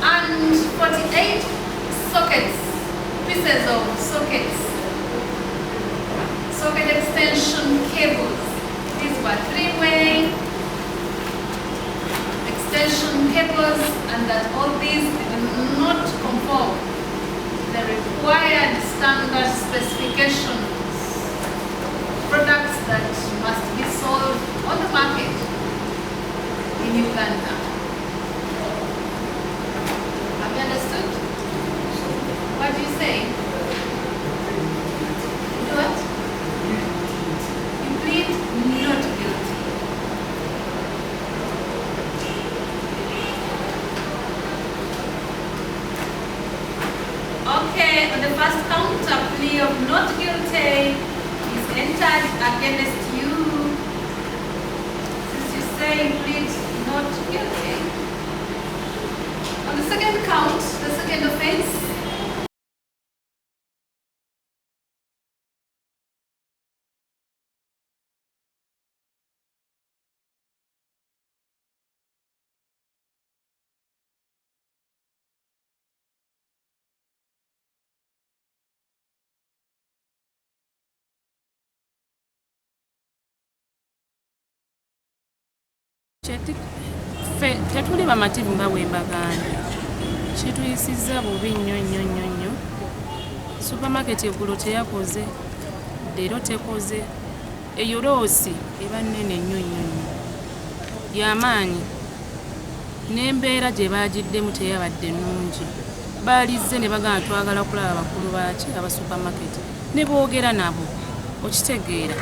And 48 sockets, pieces of sockets, socket extension cables. These were three-way extension cables, and that all these did not conform the required standard specifications, products that must be sold on the market in Uganda. Have you understood? What do you say? Do what? You plead not guilty. Okay, on the first count, a plea of not guilty is entered against you. Since you say you plead not guilty. On the second count, the second offense, tetuli bamativu nga bwembaganda kituyisizza bubi nnyo. Supermarket eggulo teyakoze, leero tekoze, eyo loosi eba nnene nnyo y'amaanyi, n'embeera gye baagiddemu teyabadde nnungi. Baalizze ne bagamba twagala kulaba bakulu baaki aba supermarket, ne boogera nabo okitegeera,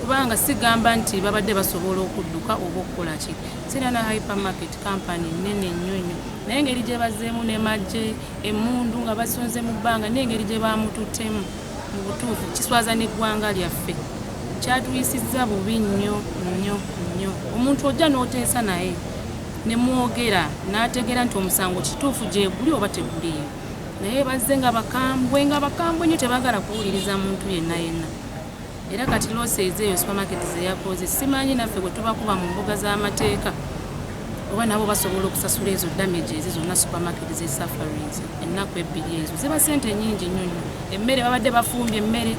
kubanga sigamba nti babadde basobola okudduka oba okukola ki. SENANA hypermarket company nnene nnyo, naye engeri gye bazzeemu ne magye emmundu nga basonze mu bbanga, n'engeri gye baamututtemu mu butuufu kiswaza n'eggwanga lyaffe, kyatuyisizza bubi nnyo. Omuntu ojja n'oteesa naye ne mwogera n'ategeera nti omusango kituufu gye guli oba teguliyo, naye bazze nga bakambwe nnyo, tebaagala kuwuliriza muntu yenna. Era kati looseeze eyo supermarket ze yakoze, simanyi naffe bwe tubakuba mu mbuga z'amateeka oba nabo basobola okusasula ezo damage ezo zonna supermarket ze safaris ennaku ebbiri ezo ziba ssente nnyingi nnyo. Emmere babadde bafumbye emmere,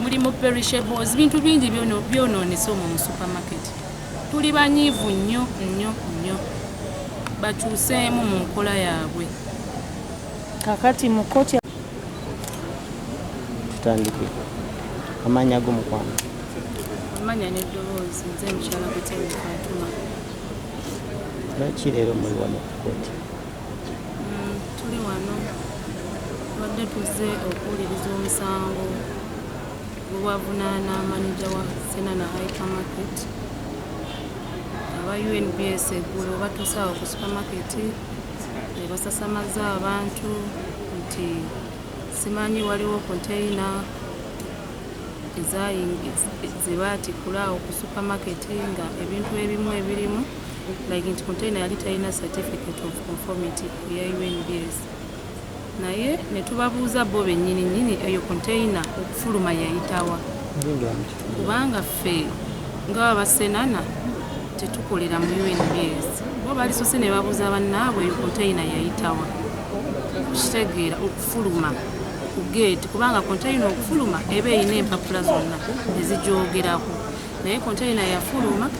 mulimu perishables, bintu bingi byonoonese omwo mu supermarket. Tuli banyiivu nnyo, bakyuseemu mu nkola yaabwe. Kakati mu kkooti tutandike amanya g'omukwano. Amanya n'eddoboozi, nze mukyala Tebinaba. Lwaki leero muli wano ku kkooti? Tuli wano tubadde tuzze okuwuliriza omusango gwebavunaana manager wa SENANA hypermarket. Aba UNBS eggulo batuuse awo ku supermarket ne basasamaza abantu nti simanyi waliwo container ze baatikula awo ku supermarket nga ebintu ebimu ebirimu like nti container yali talina certificate of conformity eya UNBS. Naye ne tubabuuza bo bennyini eyo container okufuluma yayitawa, kubanga ffe ng'aba SENANA tetukolera mu UNBS. Bo balisose ne babuuza bannaabwe eyo container yayitawa, kitegeera okufuluma ku gate, kubanga container okufuluma eba erina empapula zonna ezigyogerako, naye container yafuluma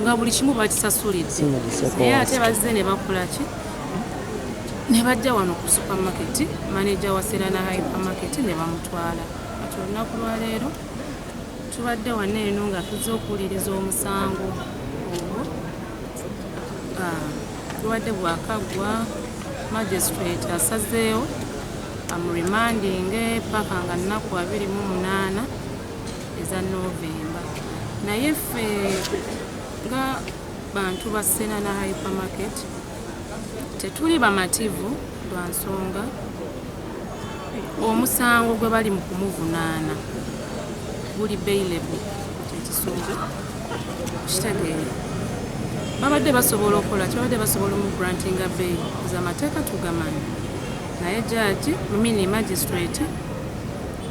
nga buli kimu bakisasulidde. Naye ate bazze ne bakola ki, ne bajja wano ku supermarket, manager wa SENANA hypermarket ne bamutwala. Kati olunaku lwa leero tubadde wano eno nga tuzze okuwuliriza omusango ogwo. Tubadde bwakaggwa, magistrate asazeewo amuremandinge paka nga nnaku 28 eza Novemba. Naye ffe nga bantu ba SENANA hypermarket tetuli bamativu lwa nsonga omusango gwe bali mu kumuvunaana guli bailable, kyekisumbu kitegeera. Babadde basobola okukola kibadde basobola mu grantinga bail z'amateeka tugamanyi, naye judge mini magistrate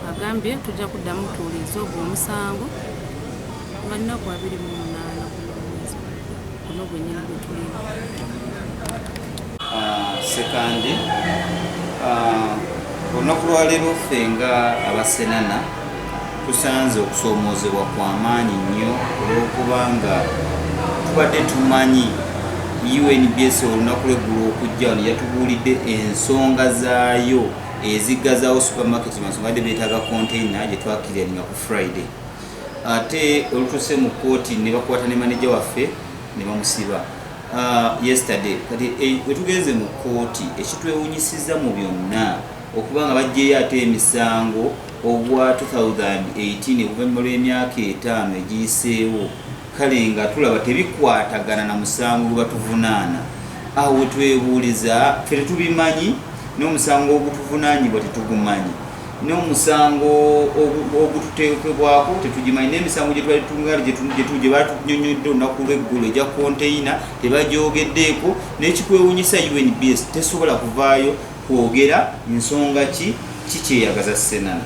agambye tujja kuddamu tuwuliriza ogwo omusango nga nnaku 28 ku mwezi. guno gwennyini gwe tulimu. Sekandi olunaku lwaleero ffe nga abasenana tusanze okusoomoozebwa kw'amaanyi nnyo olw'okubanga tubadde tumanyi UNBS olunaku lw'eggulu okujja wano yatubuulidde ensonga zaayo eziggazaawo supermarket mansonga de beetaaga container gye twakirianinga ku Friday. Ate olutuuse mu kkooti ne bakwata ne manager waffe ne bamusiba yesterday. Kati wetugenze mu kkooti ekitwewunyisiza mu byonna okubanga bajjeyo ate emisango ogwa 2018 oluvannyuma lw'emyaka 5 egiyiseewo, kale nga tulaba tebikwatagana na musango gwe batuvunaana. Awo wetwebuuliza ffe tetubimanyi, n'omusango ogutuvunaanyibwa tetugumanyi, n'omusango ogututeekebwako tetugimanyi, n'emisango gye twali tungali gye batunyonyodde olunaku lw'eggulu egya konteyina tebagyogeddeeko. N'ekikwewunyisa UNBS tesobola kuvaayo kwogera nsonga ki kyeyagaza Senana,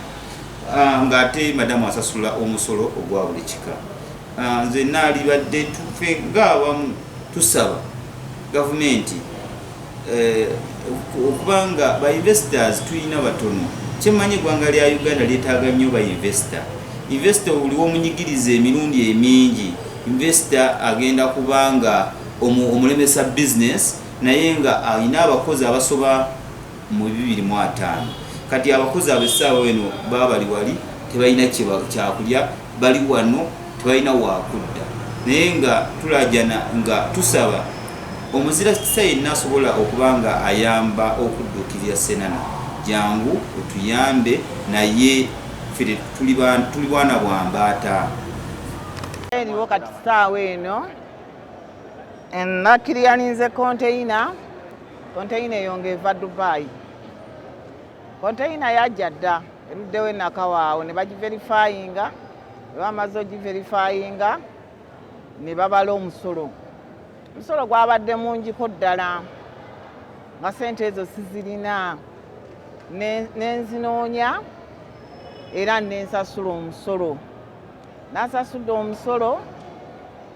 ng'ate madamu asasula omusolo ogwa buli kika. Nze naalibadde tufe ng'awamu tusaba gavumenti okubanga ba investors tuyina batono. Kyemmanyi eggwanga lya Uganda lyetaaga nnyo ba investor. Investor oli omunyigiriza emirundi emingi, investor agenda kubanga omulemesa business naye nga alina abakozi abasoba mu 205. Kati abakozi ab'essaawa eno baba bali wali tebalina kyakulya, bali wano tebalina wakudda, naye nga tulajana nga tusaba omuzira yenna asobola okubanga ayamba okudduukirira Senana, jangu otuyambe naye ffe tuli bwana bwa mbaata. Eriwo kati ssaawa eno nakiriyaninze konteyina eyo ng'eva Dubai. Konteyina yajja dda eruddewo enakawaawo ne bagiverifayinga, ne bamaze ogiverifayinga ne babala omusolo. Omusolo gwabadde mungiko ddala nga sente ezo sizirina, nenzinoonya era nensasula omusolo. Nasasudde omusolo,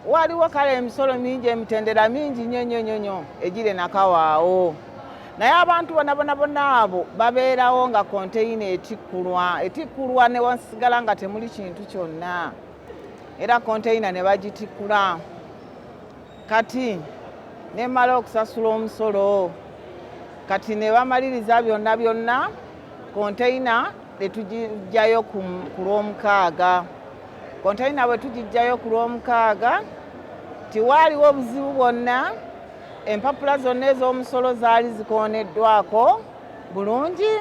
waliwo kale emisolo mingi, emitendera mingi nnyo egire nakawaawo, naye abantu bonna abo babeerawo nga konteyina etikkulwa ne wasigala nga temuli kintu kyonna, era konteyina ne bagitikkula. Kati ne mala okusasula omusolo, kati ne bamaliriza byonna konteyina ne tugijjayo ku Lwomukaaga. Konteyina bwe tugijjayo ku Lwomukaaga tiwaaliwo obuzibu bwonna, empapula zonna ez'omusolo zaali zikooneddwako bulungi,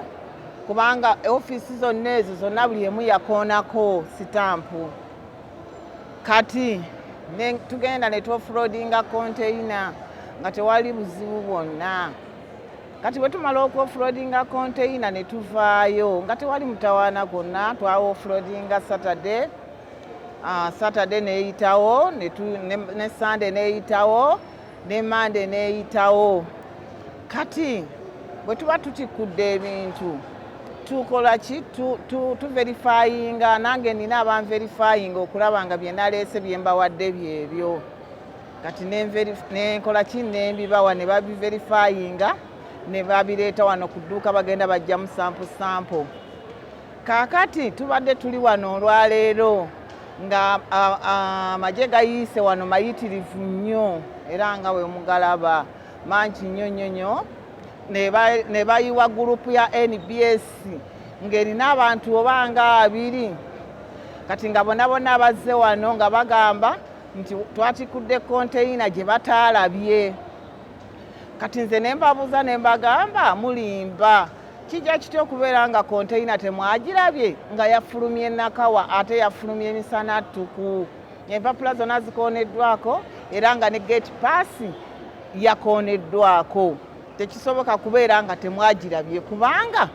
kubanga ofiisi zonna ezo zonna buli emu yakoonako sitampu. Kati tugenda ne tuoffroadinga konteyina nga tewali buzibu bwonna. Kati bwe tumala okuoffroadinga konteyina ne tuvaayo nga tewali mutawaana gwonna, twaoffroadinga Saturday neeyitawo, ne Sunday neeyitawo, ne Monday neeyitawo. Kati bwe tuba tutikudde ebintu tukola ki? Tuverifayinga, nange nina abanverifayinga okulaba nga bye naleese bye mbawadde byebyo. Kati nenkola ki? Nembibawa ne babiverifayinga ne babireeta wano ku dduuka, bagenda bajjamu sample. Kaakati tubadde tuli wano olwaleero nga amagye gayiise wano mayitirivu nnyo era nga bwe mugalaba mangi nnyo, ne bayiwa gurupu ya NBS ng'erina abantu oba nga 2. Kati nga bonna abazze wano nga bagamba nti twatikudde konteyina gye bataalabye. Kati nze ne mbabuuza ne mbagamba mulimba, kijja kitya okubeera nga konteyina temwagirabye nga yafulumye nakawa ate yafulumye emisana ttuku, empapula zonna zikooneddwako era nga ne gate pass yakooneddwako. Tekisoboka kubeera nga temwagirabye kubanga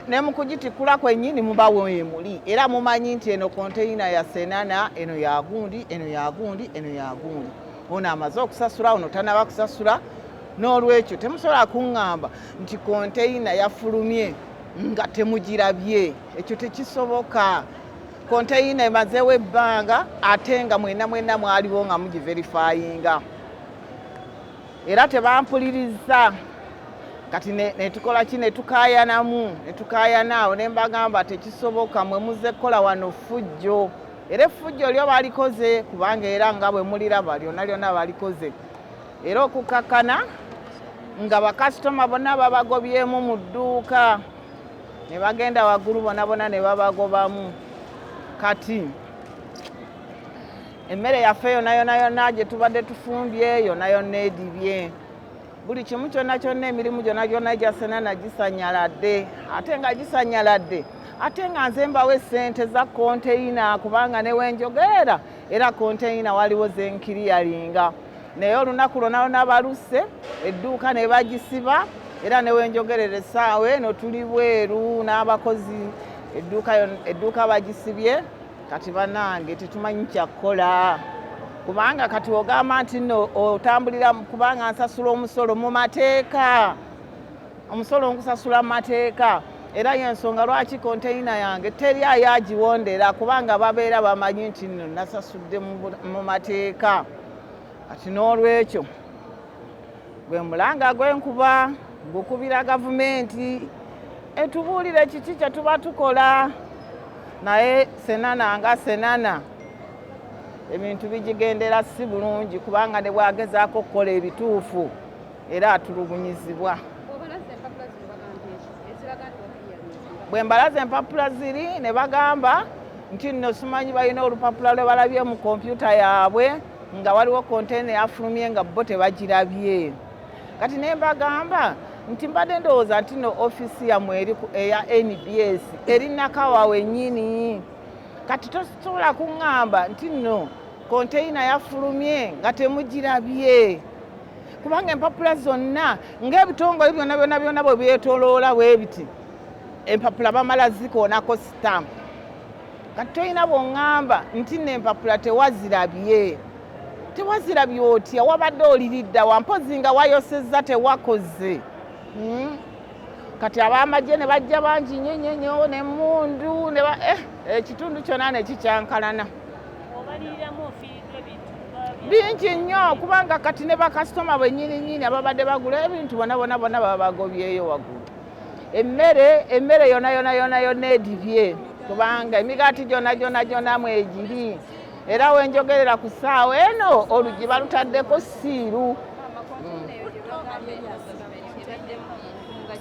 ne mukugitikkula kwennyini muba weemuli era mumanyi nti eno konteyina ya Senana, eno yagundi, eno yagundi, eno yagundi. Ono amaze okusasula, ono tanaba kusasula. N'olwekyo temusobola kuŋŋamba nti konteyina yafulumye nga temugirabye. Ekyo tekisoboka. konteyina emazeewo ebbanga ate nga mwena mwaliwo nga mugiverifyinga era tebampuliriza kati netukola ki netukayanaawo ne mbagamba tekisoboka mwe muze kukola wano fujjo era effujjo lyo balikoze kubanga era nga bwe muliraba lyonna balikoze era okukakkana nga bakasitoma bonna babagobyemu mu dduuka ne bagenda waggulu bonna ne babagobamu kati emmere yaffe yonna gye tubadde tufumbye yonna edibye buli kimu kyonna emirimu gyonna egya SENANA gisanyaladde ate nga gisanyaladde ate nga nze mbawo essente za konteyina kubanga ne wenjogerera era konteyina waliwo zenkiriyalinga naye olunaku lwonna baluse edduuka ne bagisiba era ne wenjogerera essaawa eno tuli bweru n'abakozi edduuka bagisibye kati bannange tetumanyi kyakukola kubanga kati ogamba nti nno otambulira kubanga nsasula omusolo mu mateeka omusolo nkusasula mu mateeka era yensonga lwaki konteyina yange teri ayagiwondera kubanga babeera bamanyi nti nno nasasudde mu mateeka kati n'olwekyo gwe mulanga gwenkuba gukubira gavumenti etubuulire kiki kye tuba tukola naye SENANA nga SENANA ebintu bigigendera si bulungi kubanga ne bwagezaako okukola ebituufu era atulugunyizibwa bwe mbalaza empapula ziri ne bagamba nti nno simanyi balina olupapula lwe balabye mu kompyuta yaabwe nga waliwo konteyina yafulumye nga bo tebagirabye kati ne mbagamba nti mbadde ndowooza nti nno ofisi yammwe eya NBS erinakawa wennyini kati tosobola kuŋŋamba nti nno konteyina yafulumye nga temugirabye kubanga empapula zonna ng'ebitongole byonna bwe byetoloola bwe biti empapula bamala zikoonako sitampu kati toyina bw'oŋŋamba nti nno empapula tewazirabye otya wabadde oliridda wampozi nga wayosezza tewakoze kati ab'amagye ne bajja bangi nnyo n'emmundu ekitundu kyonna ne kikyankalana bingi nnyo kubanga kati ne bakasitoma bennyini ababadde bagula ebintu bonna babagobyeyo waggulu emmere yonna edibye kubanga emigaati gyonna mwegiri era wenjogerera ku ssaawa eno oluggi balutaddeko siiru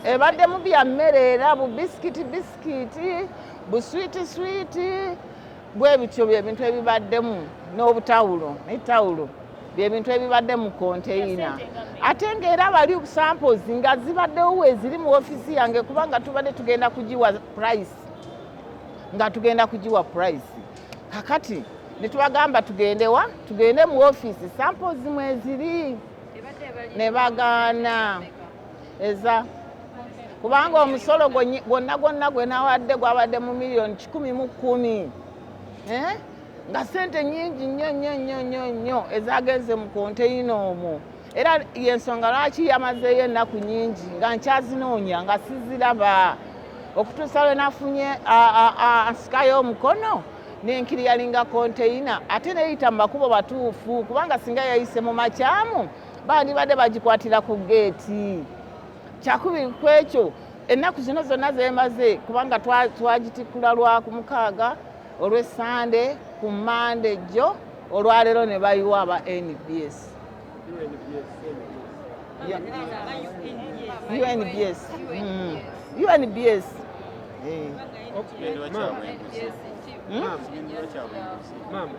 ebaddemu bya mmere era bubisikiti buswiti bwe bityo byebintu ebibaddemu n'obutawulo n'ettawulo byebintu ebibadde mu konteyina ate ng'era bali samples nga zibaddewo eziri mu ofisi yange kubanga tubadde tugenda kugiwa price kakati netubagamba tugende mu ofisi samples mweziri ne bagaana eza kubanga omusolo gwonna gwe nawadde gwabadde mu miliyoni 110 nga sente nyingi nnyo ezagenze mu konteyina omwo era yensonga lwaki yamazeeyo ennaku nyingi nga nkyazinoonya nga siziraba okutuusa lwe nafunye ansikayo omukono nenkiriyalinga konteyina ate neyita mu makubo batuufu kubanga singa yayise mu makyamu bandibadde bagikwatira ku geeti kyakubiri ku ekyo ennaku zino zonna zemaze kubanga twagitikula lwaku 6 olw'Essande ku Mande jjo olwaleero ne bayiwa aba NBS UNBS Mama,